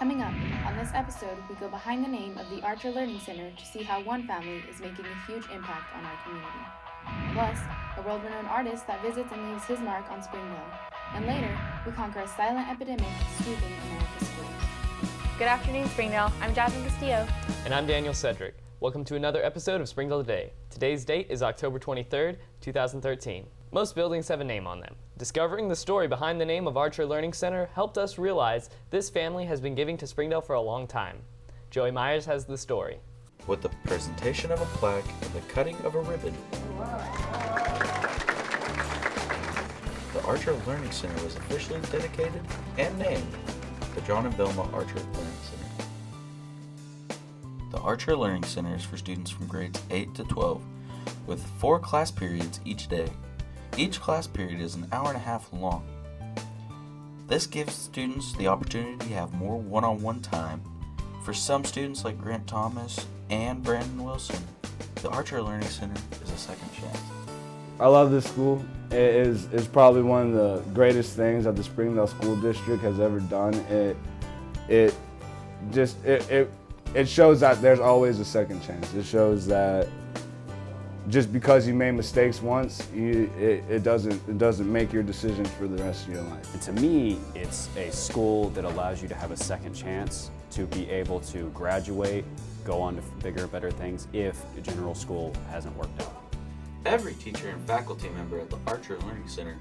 Coming up, on this episode, we go behind the name of the Archer Learning Center to see how one family is making a huge impact on our community. Plus, a world-renowned artist that visits and leaves his mark on Springdale. And later, we conquer a silent epidemic sweeping America's schools. Good afternoon, Springdale. I'm Jazmin Castillo. And I'm Daniel Cedric. Welcome to another episode of Springdale Today. Today's date is October 23rd, 2013. Most buildings have a name on them. Discovering the story behind the name of Archer Learning Center helped us realize this family has been giving to Springdale for a long time. Joey Myers has the story. With the presentation of a plaque and the cutting of a ribbon, the Archer Learning Center was officially dedicated and named the John and Velma Archer Learning Center. The Archer Learning Center is for students from grades 8 to 12, with 4 class periods each day. Each class period is an hour and a half long. This gives students the opportunity to have more one-on-one time. For some students like Grant Thomas and Brandon Wilson, the Archer Learning Center is a second chance. I love this school. It's probably one of the greatest things that the Springdale School District has ever done. It shows that there's always a second chance. It shows that just because you made mistakes once, it doesn't make your decisions for the rest of your life. And to me, it's a school that allows you to have a second chance to be able to graduate, go on to bigger, better things if the general school hasn't worked out. Every teacher and faculty member at the Archer Learning Center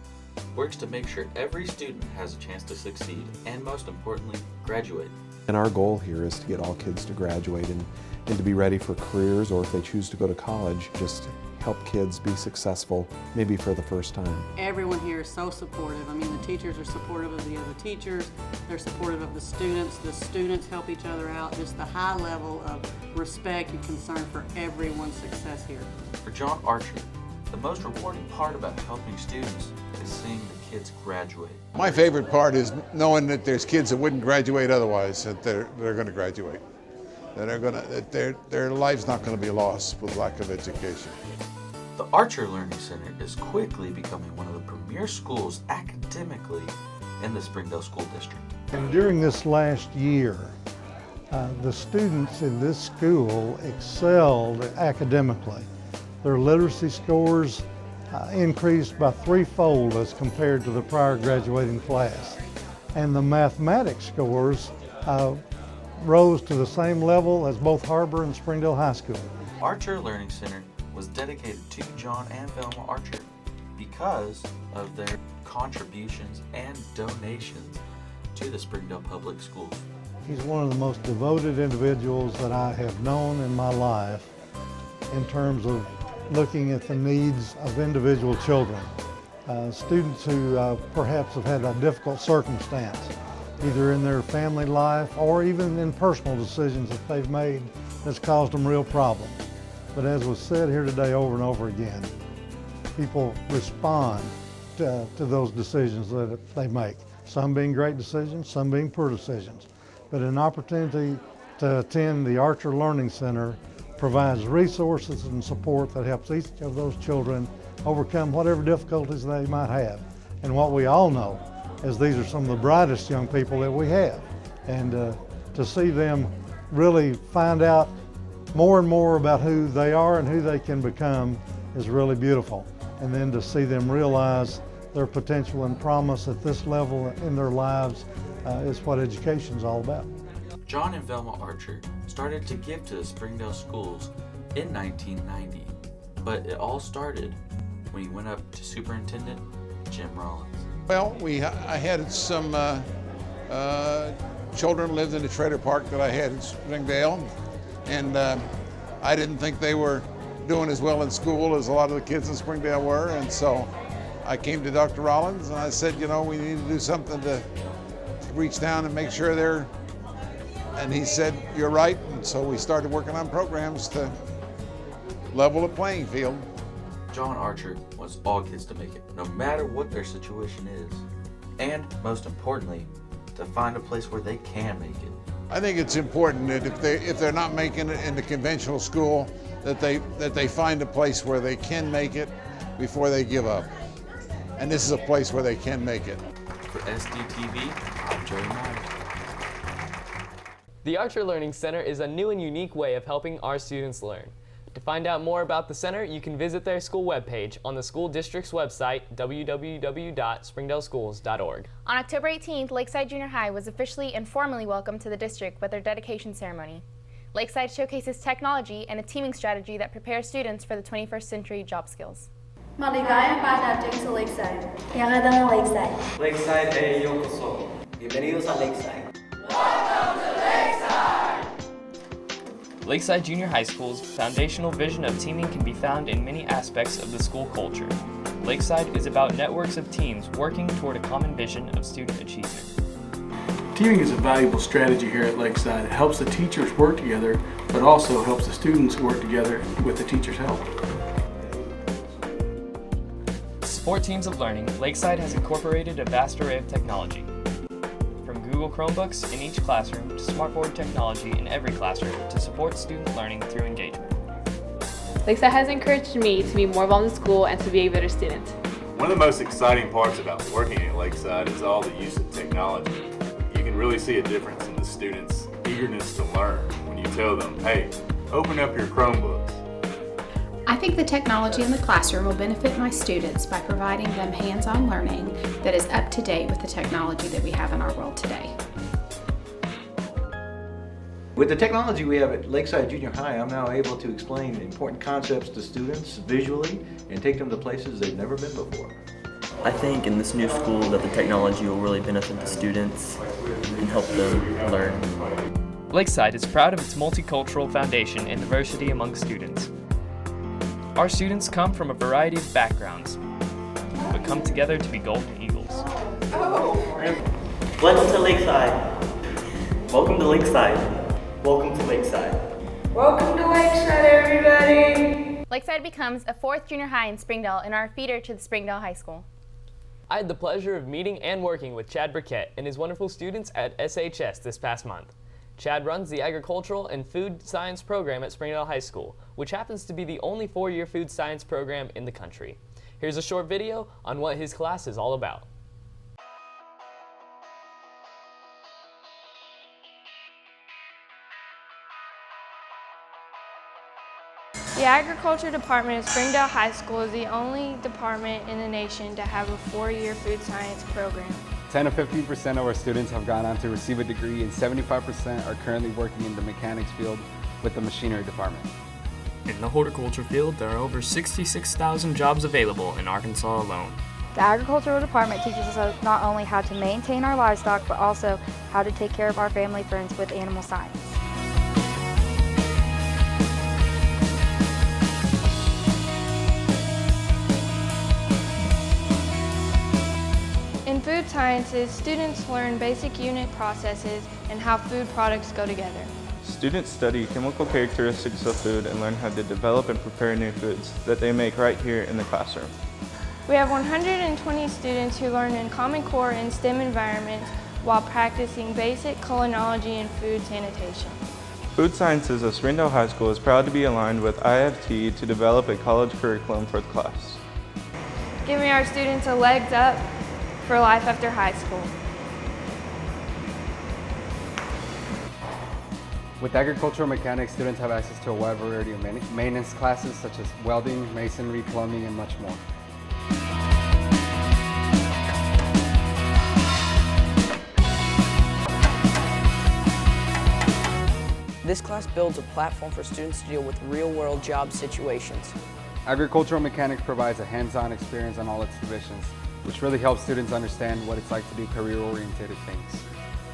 works to make sure every student has a chance to succeed and, most importantly, graduate. And our goal here is to get all kids to graduate and to be ready for careers, or if they choose to go to college, just help kids be successful, maybe for the first time. Everyone here is so supportive. I mean, the teachers are supportive of the other teachers, they're supportive of the students help each other out, just the high level of respect and concern for everyone's success here. For John Archer, the most rewarding part about helping students is seeing the kids graduate. My favorite part is knowing that there's kids that wouldn't graduate otherwise, that they're going to graduate. That their life's not going to be lost with lack of education. The Archer Learning Center is quickly becoming one of the premier schools academically in the Springdale School District. And during this last year, the students in this school excelled academically. Their literacy scores increased by 3-fold as compared to the prior graduating class. And the mathematics scores rose to the same level as both Har-ber and Springdale High School. Archer Learning Center was dedicated to John and Velma Archer because of their contributions and donations to the Springdale Public Schools. He's one of the most devoted individuals that I have known in my life in terms of looking at the needs of individual children. Students who perhaps have had a difficult circumstance, either in their family life or even in personal decisions that they've made that's caused them real problems. But as was said here today over and over again, people respond to those decisions that they make. Some being great decisions, some being poor decisions. But an opportunity to attend the Archer Learning Center provides resources and support that helps each of those children overcome whatever difficulties they might have. And what we all know is these are some of the brightest young people that we have. And to see them really find out more and more about who they are and who they can become is really beautiful. And then to see them realize their potential and promise at this level in their lives is what education is all about. John and Velma Archer started to give to the Springdale schools in 1990, but it all started when he went up to Superintendent Jim Rollins. Well, I had some children lived in the trailer park that I had in Springdale, and I didn't think they were doing as well in school as a lot of the kids in Springdale were, and so I came to Dr. Rollins and I said, you know, we need to do something to reach down and make sure they're, and he said, you're right, and so we started working on programs to level the playing field. John Archer wants all kids to make it, no matter what their situation is, and most importantly, to find a place where they can make it. I think it's important that if they're not making it in the conventional school, that they find a place where they can make it before they give up. And this is a place where they can make it. For SDTV, I'm Joey Myers. The Archer Learning Center is a new and unique way of helping our students learn. To find out more about the center, you can visit their school webpage on the school district's website, www.springdaleschools.org. On October 18th, Lakeside Junior High was officially and formally welcomed to the district with their dedication ceremony. Lakeside showcases technology and a teaming strategy that prepares students for the 21st century job skills. Maligayang panating sa Lakeside. Yangadang Lakeside. Lakeside ay yokoso. Bienvenidos a Lakeside. Welcome to Lakeside! Lakeside Junior High School's foundational vision of teaming can be found in many aspects of the school culture. Lakeside is about networks of teams working toward a common vision of student achievement. Teaming is a valuable strategy here at Lakeside. It helps the teachers work together, but also helps the students work together with the teachers' help. To support teams of learning, Lakeside has incorporated a vast array of technology. From Google Chromebooks in each classroom to smartboard technology in every classroom to support student learning through engagement. Lakeside has encouraged me to be more involved in school and to be a better student. One of the most exciting parts about working at Lakeside is all the use of technology. You can really see a difference in the students' eagerness to learn when you tell them, hey, open up your Chromebooks. I think the technology in the classroom will benefit my students by providing them hands-on learning that is up to date with the technology that we have in our world today. With the technology we have at Lakeside Junior High, I'm now able to explain important concepts to students visually and take them to places they've never been before. I think in this new school that the technology will really benefit the students and help them learn. Lakeside is proud of its multicultural foundation and diversity among students. Our students come from a variety of backgrounds, but come together to be Golden Eagles. Welcome to Lakeside. Welcome to Lakeside. Welcome to Lakeside. Welcome to Lakeside, everybody! Lakeside becomes a 4th junior high in Springdale and our feeder to the Springdale High School. I had the pleasure of meeting and working with Chad Burkett and his wonderful students at SHS this past month. Chad runs the Agricultural and Food Science program at Springdale High School, which happens to be the only 4-year food science program in the country. Here's a short video on what his class is all about. The Agriculture Department of Springdale High School is the only department in the nation to have a 4-year food science program. 10 to 15% of our students have gone on to receive a degree, and 75% are currently working in the mechanics field with the machinery department. In the horticulture field, there are over 66,000 jobs available in Arkansas alone. The agricultural department teaches us not only how to maintain our livestock, but also how to take care of our family friends with animal science. In food sciences, students learn basic unit processes and how food products go together. Students study chemical characteristics of food and learn how to develop and prepare new foods that they make right here in the classroom. We have 120 students who learn in Common Core and STEM environments while practicing basic culinology and food sanitation. Food Sciences of Springdale High School is proud to be aligned with IFT to develop a college curriculum for the class, giving our students a leg up for life after high school. With agricultural mechanics, students have access to a wide variety of maintenance classes such as welding, masonry, plumbing, and much more. This class builds a platform for students to deal with real-world job situations. Agricultural mechanics provides a hands-on experience on all its divisions, which really helps students understand what it's like to do career-oriented things,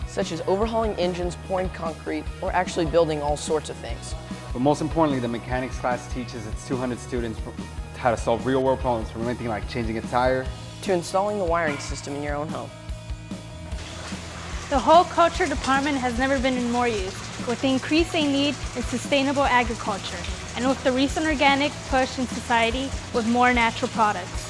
such as overhauling engines, pouring concrete, or actually building all sorts of things. But most importantly, the mechanics class teaches its 200 students how to solve real-world problems, from anything like changing a tire to installing the wiring system in your own home. The horticulture department has never been in more use, with the increasing need in sustainable agriculture, and with the recent organic push in society with more natural products.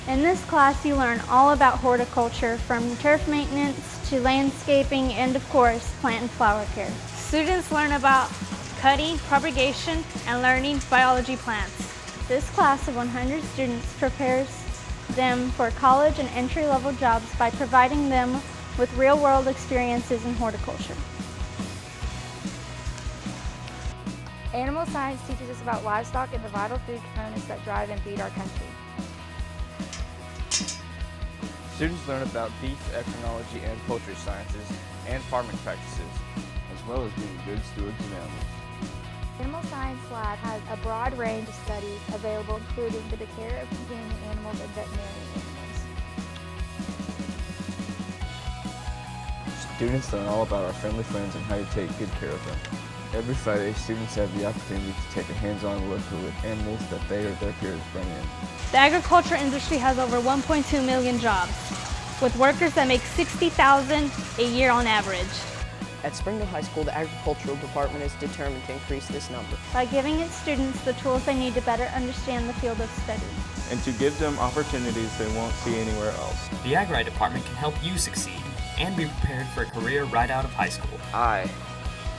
In this class, you learn all about horticulture, from turf maintenance to landscaping and, of course, plant and flower care. Students learn about cutting, propagation, and learning biology plants. This class of 100 students prepares them for college and entry-level jobs by providing them with real-world experiences in horticulture. Animal science teaches us about livestock and the vital food components that drive and feed our country. Students learn about beef, ethnology, and poultry sciences and farming practices, as well as being good stewards of animals. Animal Science Lab has a broad range of studies available, including for the care of companion animals and veterinary animals. Students learn all about our family friends and how to take good care of them. Every Friday, students have the opportunity to take a hands-on look at animals that they or their peers bring in. The agriculture industry has over 1.2 million jobs, with workers that make $60,000 a year on average. At Springdale High School, the agricultural department is determined to increase this number by giving its students the tools they need to better understand the field of study, and to give them opportunities they won't see anywhere else. The Agri department can help you succeed and be prepared for a career right out of high school. I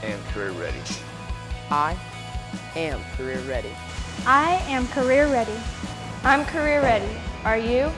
am career ready. I am career ready. I am career ready. I'm career ready. Are you?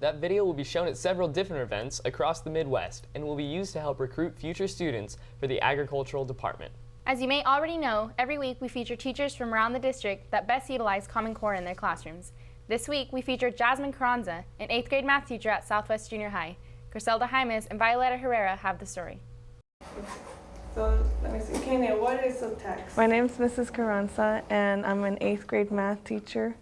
That video will be shown at several different events across the Midwest and will be used to help recruit future students for the agricultural department. As you may already know, every week we feature teachers from around the district that best utilize Common Core in their classrooms. This week we featured Jazmin Carranza, an 8th grade math teacher at Southwest Junior High. Griselda Jaimes and Violeta Herrera have the story. So let me see, Kenya, what is a text? My name is Mrs. Carranza and I'm an 8th grade math teacher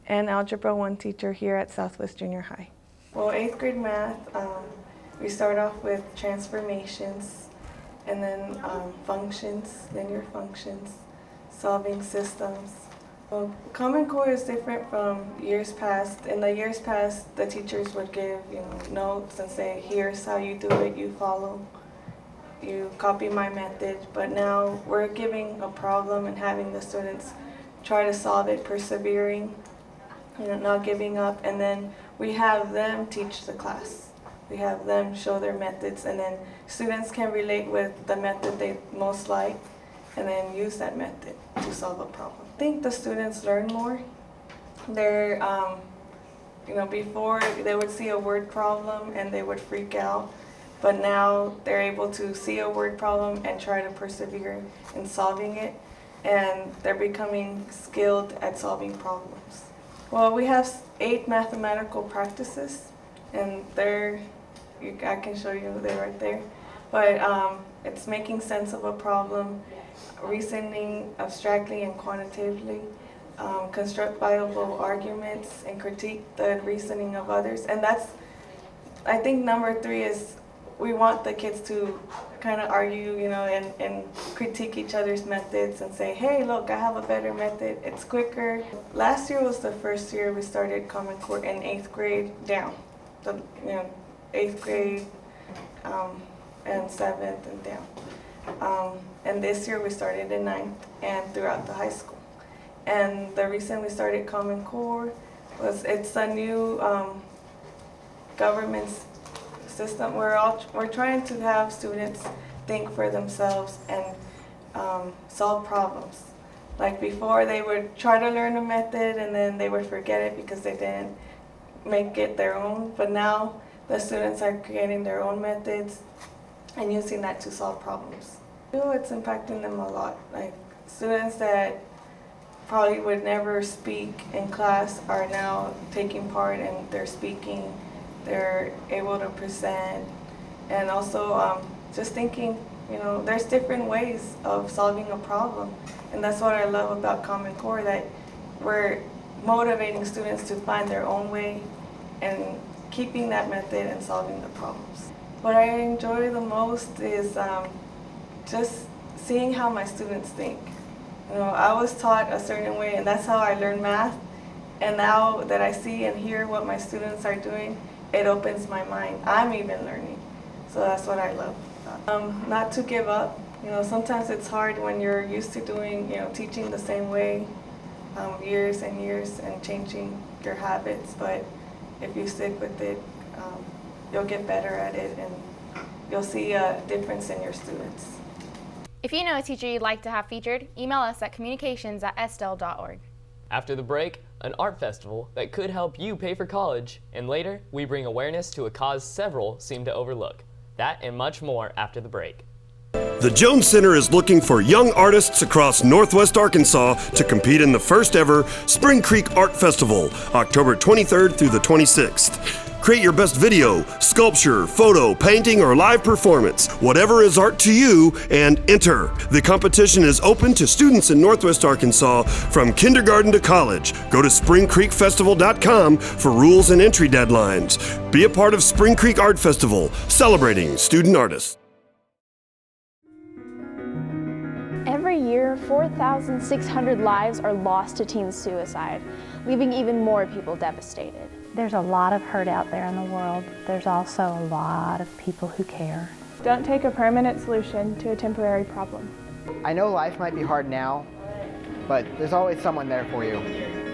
and Algebra 1 teacher here at Southwest Junior High. Well, 8th grade math, we start off with transformations and then functions, linear functions, solving systems. Well, Common Core is different from years past. In the years past, the teachers would give notes and say, here's how you do it, you follow, you copy my method. But now we're giving a problem and having the students try to solve it, persevering, not giving up, and then we have them teach the class. We have them show their methods, and then students can relate with the method they most like and then use that method to solve a problem. I think the students learn more. They're, before they would see a word problem and they would freak out, but now they're able to see a word problem and try to persevere in solving it, and they're becoming skilled at solving problems. Well, we have 8 mathematical practices, and I can show you, they're right there. But it's making sense of a problem, reasoning abstractly and quantitatively, construct viable arguments, and critique the reasoning of others. And I think number 3 is we want the kids to kind of argue, and critique each other's methods and say, hey, look, I have a better method, it's quicker. Last year was the first year we started Common Core in 8th grade down. 8th grade and 7th and down. And this year we started in 9th and throughout the high school. And the reason we started Common Core was it's a new government system. We're trying to have students think for themselves and solve problems. Like before, they would try to learn a method and then they would forget it because they didn't make it their own. But now the students are creating their own methods and using that to solve problems. I feel it's impacting them a lot. Like students that probably would never speak in class are now taking part and they're speaking. They're able to present, and also just thinking, there's different ways of solving a problem, and that's what I love about Common Core, that we're motivating students to find their own way and keeping that method and solving the problems. What I enjoy the most is just seeing how my students think. I was taught a certain way, and that's how I learned math, and now that I see and hear what my students are doing, it opens my mind. I'm even learning. So that's what I love. Not to give up. Sometimes it's hard when you're used to doing, teaching the same way years and years and changing your habits. But if you stick with it, you'll get better at it and you'll see a difference in your students. If you know a teacher you'd like to have featured, email us at communications@sdel.org. After the break, an art festival that could help you pay for college, and later, we bring awareness to a cause several seem to overlook. That and much more after the break. The Jones Center is looking for young artists across Northwest Arkansas to compete in the first ever Spring Creek Art Festival, October 23rd through the 26th. Create your best video, sculpture, photo, painting, or live performance, whatever is art to you, and enter. The competition is open to students in Northwest Arkansas from kindergarten to college. Go to springcreekfestival.com for rules and entry deadlines. Be a part of Spring Creek Art Festival, celebrating student artists. Every year, 4,600 lives are lost to teen suicide, leaving even more people devastated. There's a lot of hurt out there in the world. There's also a lot of people who care. Don't take a permanent solution to a temporary problem. I know life might be hard now, but there's always someone there for you.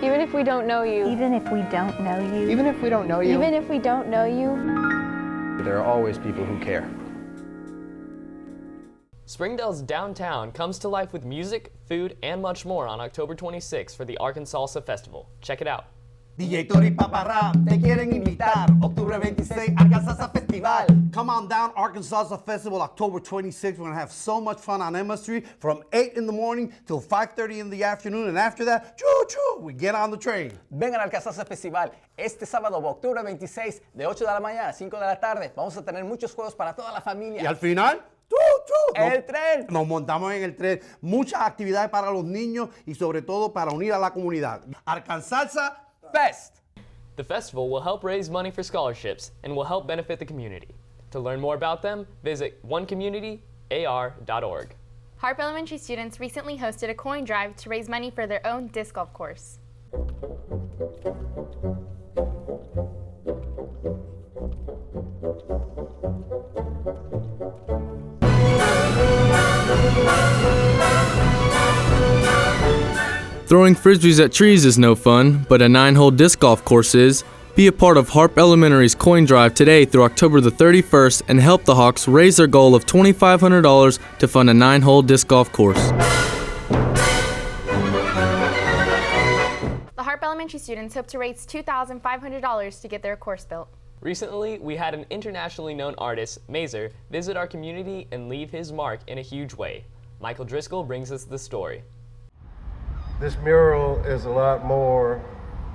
Even if we don't know you. Even if we don't know you. Even if we don't know you. Even if we don't know you. There are always people who care. Springdale's downtown comes to life with music, food, and much more on October 26th for the Arkansalsa Festival. Check it out. DJ Tori Paparra, te quieren invitar, Octubre 26, Arkansalsa Festival. Come on down, Arkansalsa Festival, October 26th. We're gonna have so much fun on Emma Street from 8 in the morning till 5:30 in the afternoon, and after that, choo-choo, we get on the train. Vengan al Arkansalsa Festival este sábado, octubre 26, de 8 de la mañana a 5 de la tarde. Vamos a tener muchos juegos para toda la familia. Y al final, el tren. Nos montamos en el tren. Muchas actividades para los niños y sobre todo para unir a la comunidad. Arkansalsa Fest. The festival will help raise money for scholarships and will help benefit the community. To learn more about them, visit onecommunityar.org. Harp Elementary students recently hosted a coin drive to raise money for their own disc golf course. Throwing frisbees at trees is no fun, but a 9-hole disc golf course is. Be a part of Harp Elementary's coin drive today through October the 31st and help the Hawks raise their goal of $2,500 to fund a 9-hole disc golf course. The Harp Elementary students hope to raise $2,500 to get their course built. Recently, we had an internationally known artist, Mazer, visit our community and leave his mark in a huge way. Michael Driscoll brings us the story. This mural is a lot more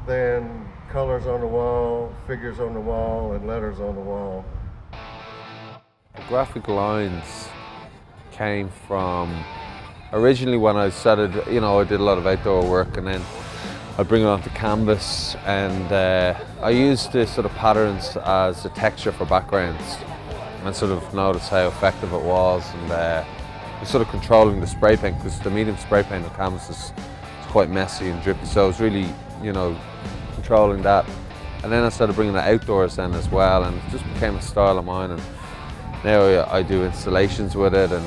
than colors on the wall, figures on the wall, and letters on the wall. The graphic lines came from originally when I started, I did a lot of outdoor work, and then I'd bring it onto canvas, and I used the sort of patterns as a texture for backgrounds, and sort of noticed how effective it was, and sort of controlling the spray paint, because the medium spray paint on canvas is quite messy and drippy, so I was really, controlling that. And then I started bringing it outdoors then as well, and it just became a style of mine, and now I do installations with it and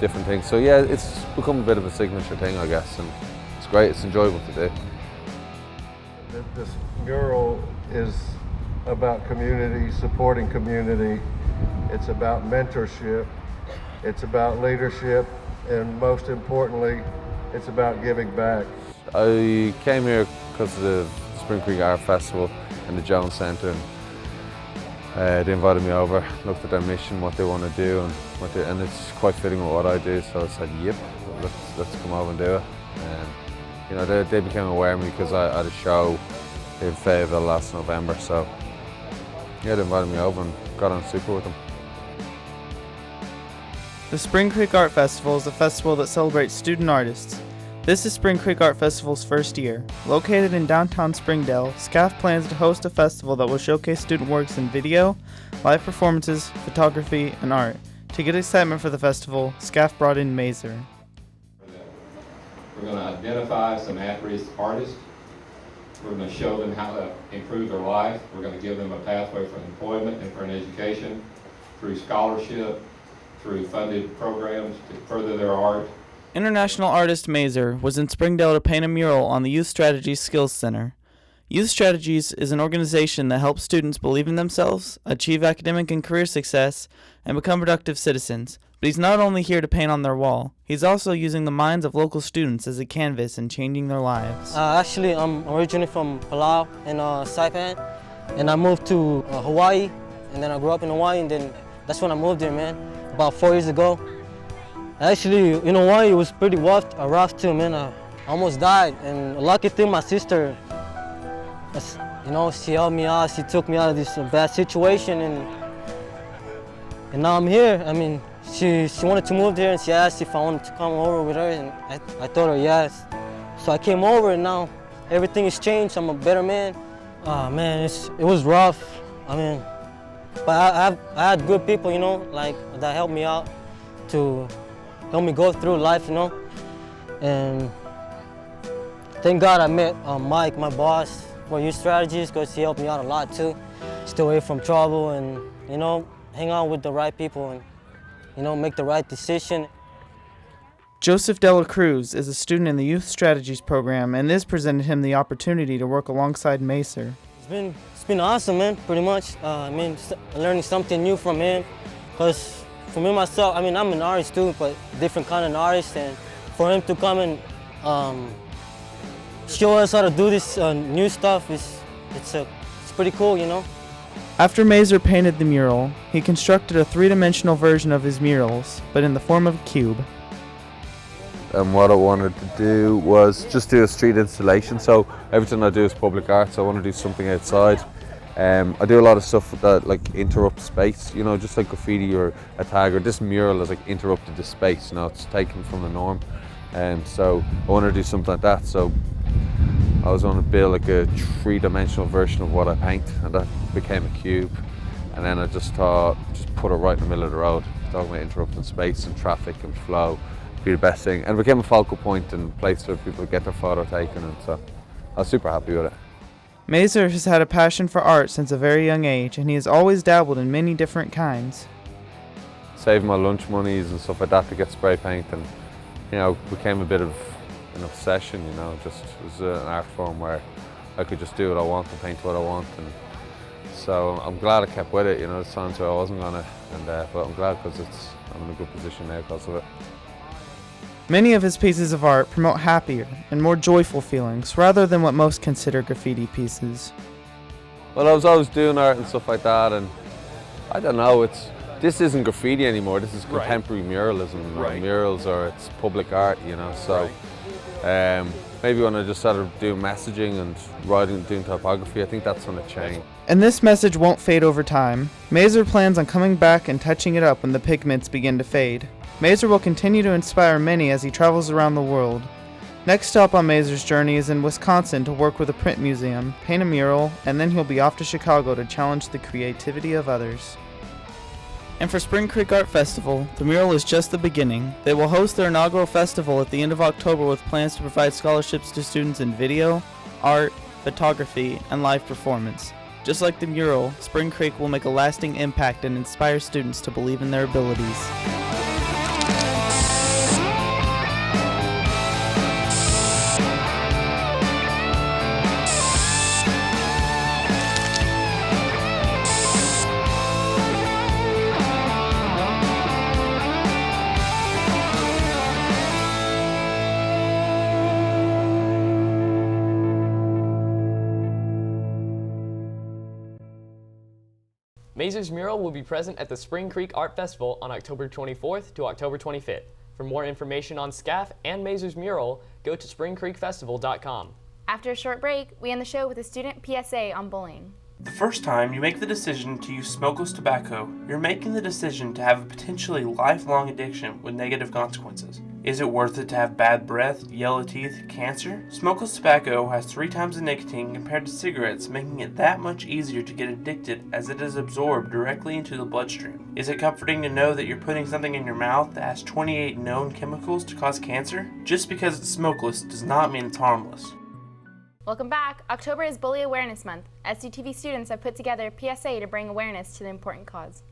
different things. So yeah, it's become a bit of a signature thing, I guess, and it's great, it's enjoyable to do. This mural is about community, supporting community. It's about mentorship. It's about leadership, and most importantly, it's about giving back. I came here because of the Spring Creek Art Festival and the Jones Center, and they invited me over, looked at their mission, what they want to do, and it's quite fitting with what I do, so I said, yep, let's come over and do it. And they became aware of me because I had a show in Fayetteville last November, so yeah, they invited me over and got on super with them. The Spring Creek Art Festival is a festival that celebrates student artists. This is Spring Creek Art Festival's first year. Located in downtown Springdale, SCAF plans to host a festival that will showcase student works in video, live performances, photography, and art. To get excitement for the festival, SCAF brought in Mazer. We're going to identify some at-risk artists. We're going to show them how to improve their life. We're going to give them a pathway for employment and for an education through scholarship, through funded programs to further their art. International artist Mazer was in Springdale to paint a mural on the Youth Strategies Skills Center. Youth Strategies is an organization that helps students believe in themselves, achieve academic and career success, and become productive citizens. But he's not only here to paint on their wall, he's also using the minds of local students as a canvas and changing their lives. Actually, I'm originally from Palau in Saipan, and I moved to Hawaii, and then I grew up in Hawaii, and then that's when I moved here, man, about 4 years ago. Actually, in Hawaii, it was pretty rough too, man. I almost died, and a lucky thing, my sister, you know, she helped me out. She took me out of this bad situation, and now I'm here. I mean, she wanted to move there, and she asked if I wanted to come over with her, and I told her yes. So I came over, and now everything has changed. I'm a better man. Man, it was rough. I mean, but I had good people, you know, like that helped me out to help me go through life, you know. And thank God I met Mike, my boss, for Youth Strategies, because he helped me out a lot too. Stay away from trouble and, you know, hang out with the right people and, you know, make the right decision. Joseph Dela Cruz is a student in the Youth Strategies program, and this presented him the opportunity to work alongside Macer. It's been awesome, man, pretty much. I mean, learning something new from him, because for me, myself, I mean, I'm an artist too, but different kind of artist, and for him to come and show us how to do this new stuff, it's pretty cool, you know. After Macer painted the mural, he constructed a three-dimensional version of his murals, but in the form of a cube. And what I wanted to do was just do a street installation. So everything I do is public art, so I want to do something outside. I do a lot of stuff that like interrupts space, you know, just like graffiti or a tag, or this mural has like interrupted the space, you know, it's taken from the norm. And so I want to do something like that. So I was going to build like a three-dimensional version of what I paint, and that became a cube. And then I just thought, just put it right in the middle of the road, talking about interrupting space and traffic and flow. Be the best thing, and it became a focal point and a place where people get their photo taken, and so I was super happy with it. Macer has had a passion for art since a very young age, and he has always dabbled in many different kinds. Saving my lunch monies and stuff like that to get spray paint, and you know, became a bit of an obsession, you know, just it was an art form where I could just do what I want and paint what I want, and so I'm glad I kept with it, you know. There's times where I wasn't gonna, but I'm glad because I'm in a good position now because of it. Many of his pieces of art promote happier and more joyful feelings rather than what most consider graffiti pieces. Well, I was always doing art and stuff like that, and I don't know, this isn't graffiti anymore, this is contemporary muralism. Right. Murals, or it's public art, you know, so maybe when I just started doing messaging and writing, doing typography, I think that's when it changed. And this message won't fade over time. Macer plans on coming back and touching it up when the pigments begin to fade. Macer will continue to inspire many as he travels around the world. Next stop on Macer's journey is in Wisconsin to work with a print museum, paint a mural, and then he'll be off to Chicago to challenge the creativity of others. And for Spring Creek Art Festival, the mural is just the beginning. They will host their inaugural festival at the end of October with plans to provide scholarships to students in video, art, photography, and live performance. Just like the mural, Spring Creek will make a lasting impact and inspire students to believe in their abilities. Macer's mural will be present at the Spring Creek Art Festival on October 24th to October 25th. For more information on SCAF and Macer's mural, go to springcreekfestival.com. After a short break, we end the show with a student PSA on bullying. The first time you make the decision to use smokeless tobacco, you're making the decision to have a potentially lifelong addiction with negative consequences. Is it worth it to have bad breath, yellow teeth, cancer? Smokeless tobacco has 3 times the nicotine compared to cigarettes, making it that much easier to get addicted as it is absorbed directly into the bloodstream. Is it comforting to know that you're putting something in your mouth that has 28 known chemicals to cause cancer? Just because it's smokeless does not mean it's harmless. Welcome back. October is Bully Awareness Month. SDTV students have put together a PSA to bring awareness to the important cause.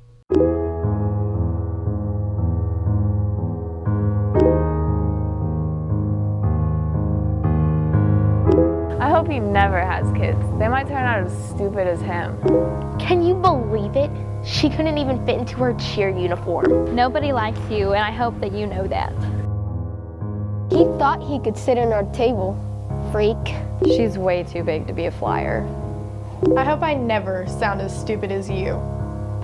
I hope he never has kids. They might turn out as stupid as him. Can you believe it? She couldn't even fit into her cheer uniform. Nobody likes you, and I hope that you know that. He thought he could sit on our table. Freak. She's way too big to be a flyer. I hope I never sound as stupid as you.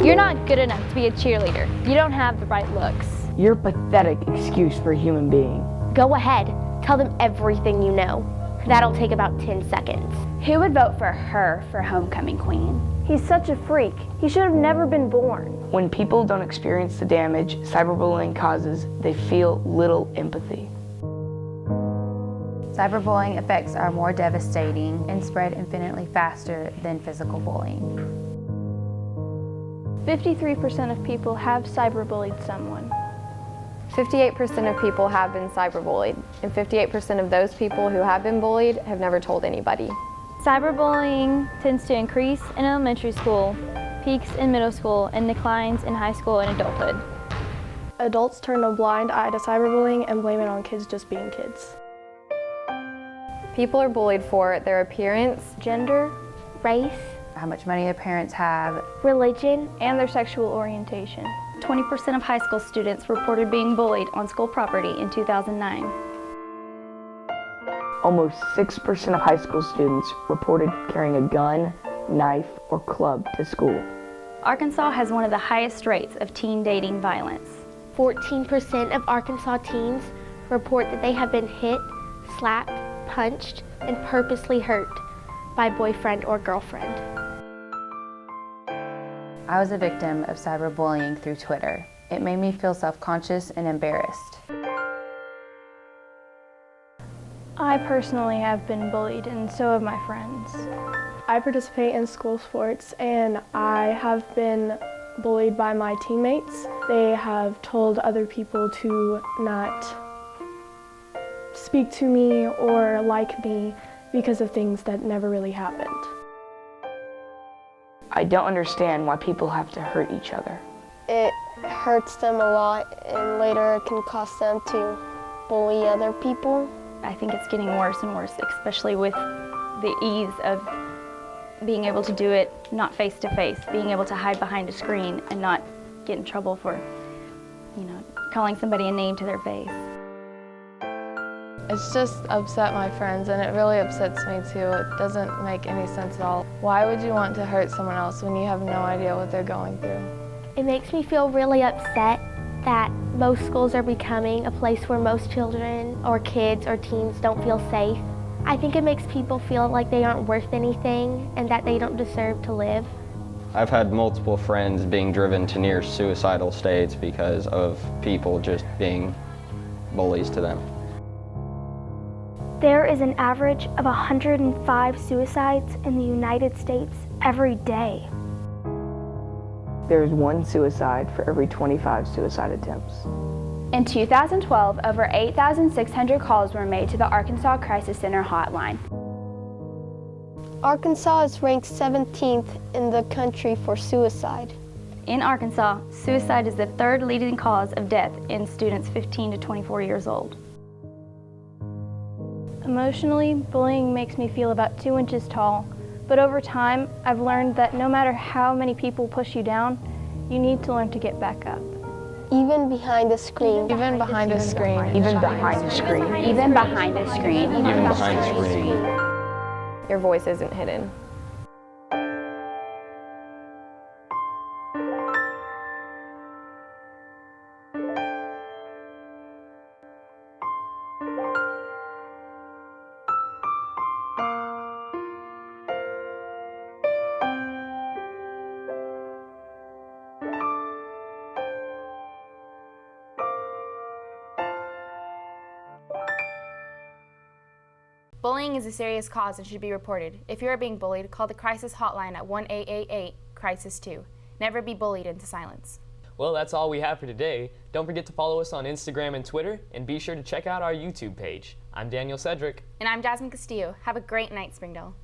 You're not good enough to be a cheerleader. You don't have the right looks. You're a pathetic excuse for a human being. Go ahead. Tell them everything you know. That'll take about 10 seconds. Who would vote for her for homecoming queen? He's such a freak. He should have never been born. When people don't experience the damage cyberbullying causes, they feel little empathy. Cyberbullying effects are more devastating and spread infinitely faster than physical bullying. 53% of people have cyberbullied someone. 58% of people have been cyberbullied, and 58% of those people who have been bullied have never told anybody. Cyberbullying tends to increase in elementary school, peaks in middle school, and declines in high school and adulthood. Adults turn a blind eye to cyberbullying and blame it on kids just being kids. People are bullied for their appearance, gender, race, how much money their parents have, religion, and their sexual orientation. 20% of high school students reported being bullied on school property in 2009. Almost 6% of high school students reported carrying a gun, knife, or club to school. Arkansas has one of the highest rates of teen dating violence. 14% of Arkansas teens report that they have been hit, slapped, punched, and purposely hurt by boyfriend or girlfriend. I was a victim of cyberbullying through Twitter. It made me feel self-conscious and embarrassed. I personally have been bullied, and so have my friends. I participate in school sports, and I have been bullied by my teammates. They have told other people to not speak to me or like me because of things that never really happened. I don't understand why people have to hurt each other. It hurts them a lot, and later it can cause them to bully other people. I think it's getting worse and worse, especially with the ease of being able to do it not face to face, being able to hide behind a screen and not get in trouble for, calling somebody a name to their face. It's just upset my friends, and it really upsets me too. It doesn't make any sense at all. Why would you want to hurt someone else when you have no idea what they're going through? It makes me feel really upset that most schools are becoming a place where most children or kids or teens don't feel safe. I think it makes people feel like they aren't worth anything and that they don't deserve to live. I've had multiple friends being driven to near suicidal states because of people just being bullies to them. There is an average of 105 suicides in the United States every day. There's one suicide for every 25 suicide attempts. In 2012, over 8,600 calls were made to the Arkansas Crisis Center hotline. Arkansas is ranked 17th in the country for suicide. In Arkansas, suicide is the third leading cause of death in students 15 to 24 years old. Emotionally, bullying makes me feel about 2 inches tall, but over time, I've learned that no matter how many people push you down, you need to learn to get back up. Even behind the screen. Even behind a screen. Even behind a screen. Even behind a screen. Even behind a screen. Your voice isn't hidden. Bullying is a serious cause and should be reported. If you are being bullied, call the crisis hotline at 1-888-CRISIS-2. Never be bullied into silence. Well, that's all we have for today. Don't forget to follow us on Instagram and Twitter, and be sure to check out our YouTube page. I'm Daniel Cedric. And I'm Jazmin Castillo. Have a great night, Springdale.